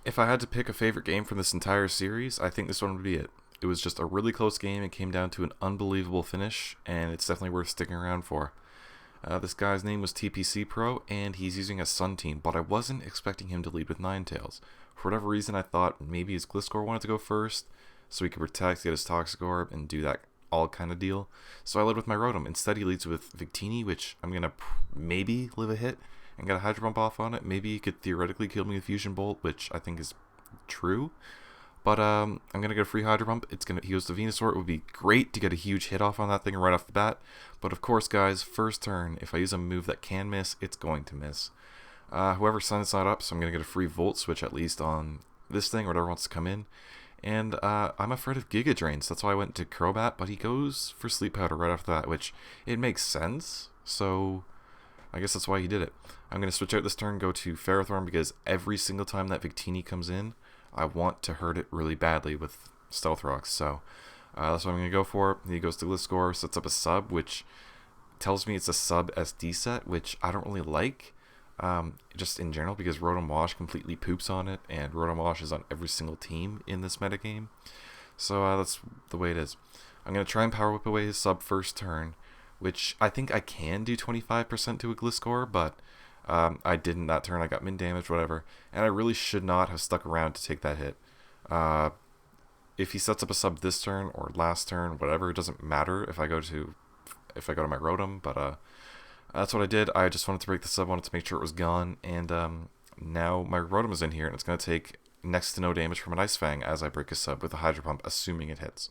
If I had to pick a favorite game from this entire series, I think this one would be it. It was just a really close game. It came down to an unbelievable finish, and it's definitely worth sticking around for. This guy's name was TPCPro, and he's using a Sun team, but I wasn't expecting him to lead with Ninetales. For whatever reason, I thought maybe his Gliscor wanted to go first, so he could protect, get his Toxic Orb, and do that all kind of deal. So I led with my Rotom. Instead, he leads with Victini, which I'm going to maybe live a hit and get a Hydro Pump off on it. Maybe he could theoretically kill me with Fusion Bolt, which I think is true. But I'm gonna get a free Hydro Pump. He goes to Venusaur. It would be great to get a huge hit off on that thing right off the bat. But of course, guys, first turn, if I use a move that can miss, it's going to miss. Whoever Sun is not up, so I'm gonna get a free Volt Switch at least on this thing, or whatever wants to come in. And I'm afraid of Giga Drains. That's why I went to Crobat, but he goes for Sleep Powder right after that, which it makes sense. So I guess that's why he did it. I'm gonna switch out this turn, go to Ferrothorn, because every single time that Victini comes in, I want to hurt it really badly with Stealth Rocks, so that's what I'm going to go for. He goes to Gliscor, sets up a sub, which tells me it's a sub SD set, which I don't really like, just in general, because Rotom Wash completely poops on it, and Rotom Wash is on every single team in this metagame, so that's the way it is. I'm going to try and Power Whip away his sub first turn, which I think I can do 25% to a Gliscor, but I didn't that turn. I got min damage, whatever, and I really should not have stuck around to take that hit. If he sets up a sub this turn or last turn, whatever, it doesn't matter if I go to my Rotom. But that's what I did. I just wanted to break the sub, wanted to make sure it was gone, and now my Rotom is in here, and it's going to take next to no damage from an Ice Fang as I break a sub with a Hydro Pump, assuming it hits.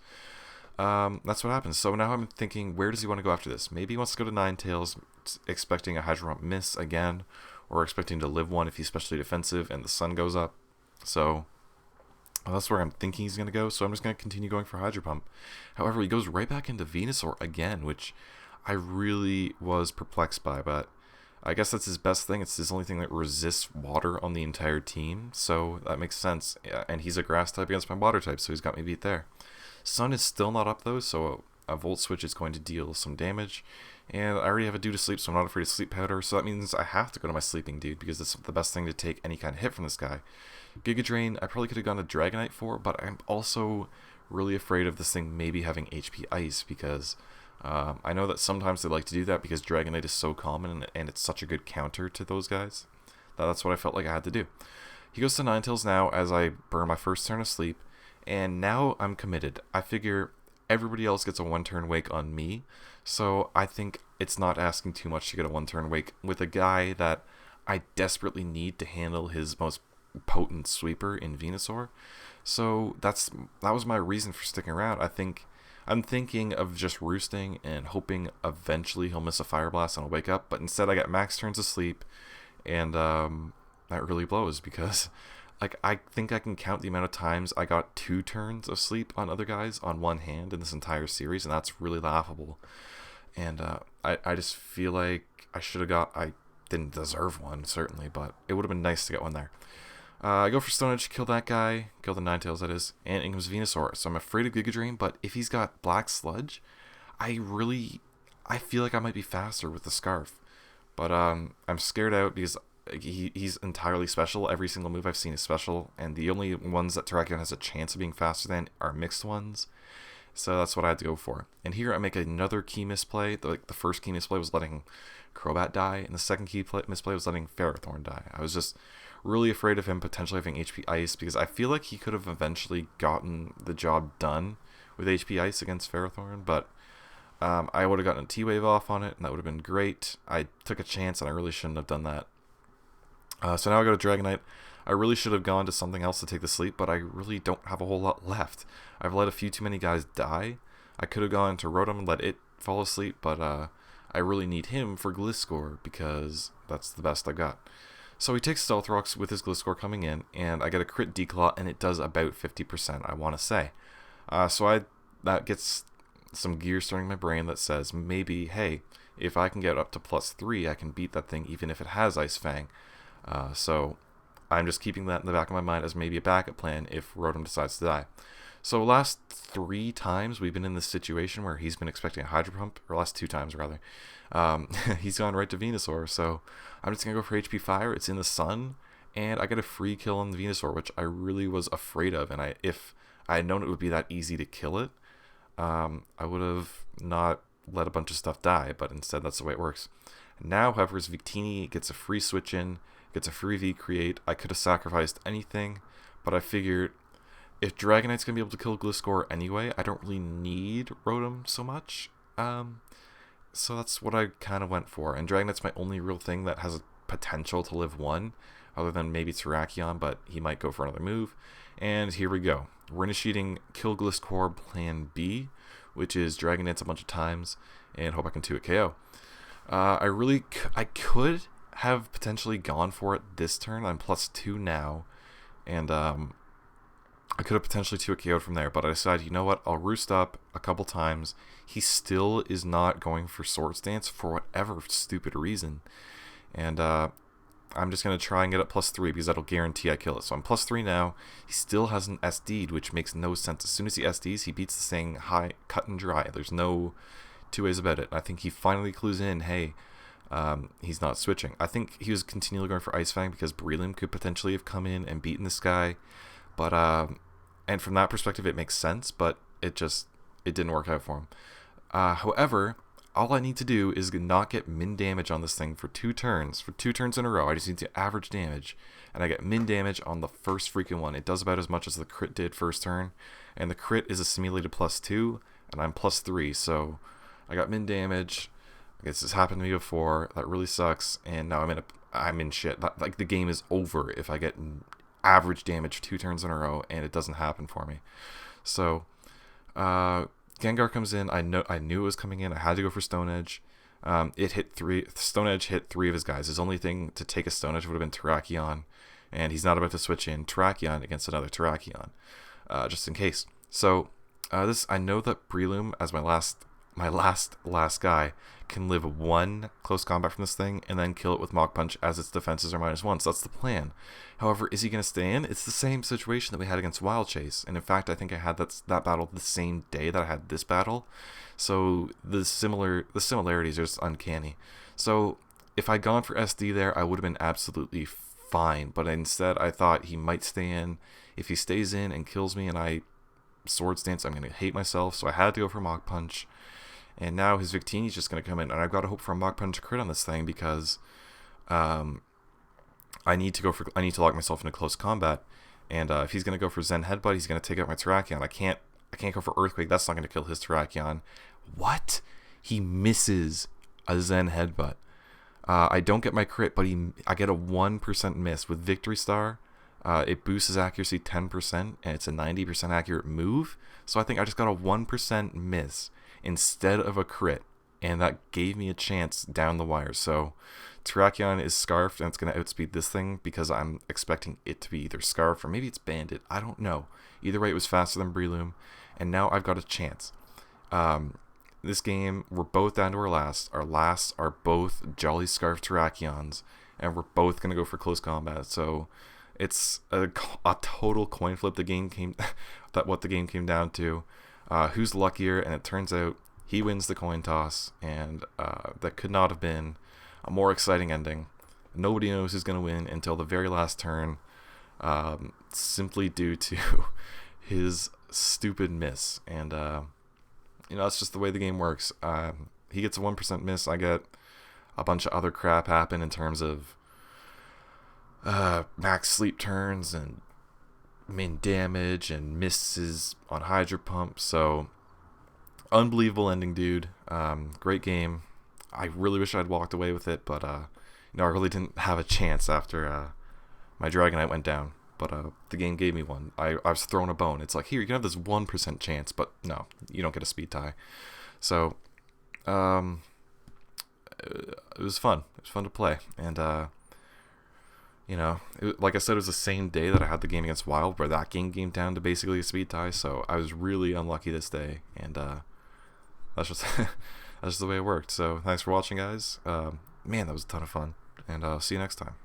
That's what happens. So now I'm thinking, where does he want to go after this? Maybe he wants to go to Ninetales, expecting a Hydro Pump miss again, or expecting to live one if he's especially defensive and the sun goes up. So that's where I'm thinking he's going to go, so I'm just going to continue going for Hydro Pump. However, he goes right back into Venusaur again, which I really was perplexed by, but I guess that's his best thing. It's his only thing that resists water on the entire team, so that makes sense. And he's a grass type against my water type, so he's got me beat there. Sun is still not up though, so a Volt Switch is going to deal some damage. And I already have a Dew to Sleep, so I'm not afraid of Sleep Powder, so that means I have to go to my Sleeping Dude, because it's the best thing to take any kind of hit from this guy. Giga Drain, I probably could have gone to Dragonite for, but I'm also really afraid of this thing maybe having HP Ice, because I know that sometimes they like to do that because Dragonite is so common and it's such a good counter to those guys. That's what I felt like I had to do. He goes to Ninetales now as I burn my first turn of sleep, and now I'm committed. I figure everybody else gets a one-turn wake on me, so I think it's not asking too much to get a one-turn wake with a guy that I desperately need to handle his most potent sweeper in Venusaur. So that was my reason for sticking around. I'm thinking of just roosting and hoping eventually he'll miss a Fire Blast and I'll wake up, but instead I got max turns of sleep, and that really blows because like I think I can count the amount of times I got 2 turns of sleep on other guys on one hand in this entire series, and that's really laughable. And I just feel like I didn't deserve one, certainly, but it would have been nice to get one there. I go for Stone Edge, kill that guy, kill the Ninetales that is, and in comes Venusaur. So I'm afraid of Giga Drain, but if he's got Black Sludge, I feel like I might be faster with the Scarf. But I'm scared out because he's entirely special. Every single move I've seen is special, and the only ones that Terrakion has a chance of being faster than are mixed ones. So that's what I had to go for. And here I make another key misplay. The first key misplay was letting Crobat die, and the second key misplay was letting Ferrothorn die. I was just really afraid of him potentially having HP Ice, because I feel like he could have eventually gotten the job done with HP Ice against Ferrothorn, but I would have gotten a T-Wave off on it, and that would have been great. I took a chance, and I really shouldn't have done that. So now I go to Dragonite. I really should have gone to something else to take the sleep, but I really don't have a whole lot left. I've let a few too many guys die. I could have gone to Rotom and let it fall asleep, but I really need him for Gliscor, because that's the best I got. So he takes Stealth Rocks with his Gliscor coming in, and I get a crit Declaw, and it does about 50%, I want to say. That gets some gears turning in my brain that says, maybe, hey, if I can get up to +3, I can beat that thing even if it has Ice Fang. So I'm just keeping that in the back of my mind as maybe a backup plan if Rotom decides to die. So last 3 times we've been in this situation where he's been expecting a Hydro Pump, or last 2 times rather, he's gone right to Venusaur, so I'm just going to go for HP Fire. It's in the sun, and I get a free kill on the Venusaur, which I really was afraid of. And if I had known it would be that easy to kill it, I would have not let a bunch of stuff die, but instead that's the way it works. Now, however, as Victini gets a free switch in, gets a free V create, I could have sacrificed anything, but I figured if Dragonite's going to be able to kill Gliscor anyway, I don't really need Rotom so much. So that's what I kind of went for. And Dragonite's my only real thing that has a potential to live 1, other than maybe Terrakion, but he might go for another move. And here we go. We're initiating Kill Gliscor Plan B, which is Dragonite's a bunch of times, and hope I can 2-hit KO. I could have potentially gone for it this turn. I'm +2 now, and I could have potentially 2-hit KO'd from there, but I decided, you know what, I'll roost up a couple times. He still is not going for Swords Dance for whatever stupid reason, and I'm just going to try and get it +3 because that'll guarantee I kill it. So I'm +3 now. He still hasn't SD'd, which makes no sense. As soon as he SDs, he beats the thing high, cut and dry. There's no two ways about it. I think he finally clues in, hey, he's not switching. I think he was continually going for Ice Fang because Breloom could potentially have come in and beaten this guy. But, and from that perspective, it makes sense, but it didn't work out for him. However, all I need to do is not get min damage on this thing for 2 turns. For 2 turns in a row, I just need to average damage, and I get min damage on the first freaking one. It does about as much as the crit did first turn, and the crit is a simulated +2, and I'm +3, so I got min damage. I guess this happened to me before. That really sucks, and now I'm in shit. Like, the game is over if I get average damage 2 turns in a row, and it doesn't happen for me. So, Gengar comes in. I knew it was coming in. I had to go for Stone Edge. Stone Edge hit 3 of his guys. His only thing to take a Stone Edge would have been Terrakion, and he's not about to switch in Terrakion against another Terrakion, just in case. So I know that Breloom, as my last guy, can live 1 close combat from this thing and then kill it with Mach Punch as its defenses are -1. So that's the plan. However, is he going to stay in? It's the same situation that we had against Wild Chase, and in fact, I think I had that battle the same day that I had this battle. So the similarities are just uncanny. So if I'd gone for SD there, I would have been absolutely fine. But instead, I thought he might stay in. If he stays in and kills me and I Swords Dance, I'm going to hate myself. So I had to go for Mach Punch. And now his Victini is just going to come in, and I've got to hope for a Mach Punch crit on this thing because I need to lock myself into close combat. And if he's going to go for Zen Headbutt, he's going to take out my Terrakion. I can't go for Earthquake. That's not going to kill his Terrakion. What? He misses a Zen Headbutt. I don't get my crit, but I get a 1% miss with Victory Star. It boosts his accuracy 10%, and it's a 90% accurate move. So I think I just got a 1% miss instead of a crit, and that gave me a chance down the wire. So Terrakion is Scarfed, and it's going to outspeed this thing because I'm expecting it to be either Scarfed or maybe it's Banded. I don't know. Either way, it was faster than Breloom, and now I've got a chance. This game, we're both down to our last. Our lasts are both Jolly Scarf Terrakions, and we're both going to go for close combat. So it's a total coin flip. What the game came down to. Who's luckier, and it turns out he wins the coin toss, and that could not have been a more exciting ending. Nobody knows who's going to win until the very last turn, simply due to his stupid miss. And that's just the way the game works. He gets a 1% miss. I get a bunch of other crap happen in terms of max sleep turns and min damage and misses on Hydro Pump. So unbelievable ending, dude. Great game. I really wish I'd walked away with it, but I really didn't have a chance after my Dragonite went down. But the game gave me one. I was thrown a bone. It's like, here, you can have this 1% chance, but no, you don't get a speed tie. So it was fun. It was fun to play, and like I said, it was the same day that I had the game against Wild, where that game came down to basically a speed tie. So I was really unlucky this day, and that's just that's just the way it worked. So thanks for watching, guys. Man, that was a ton of fun, and I'll see you next time.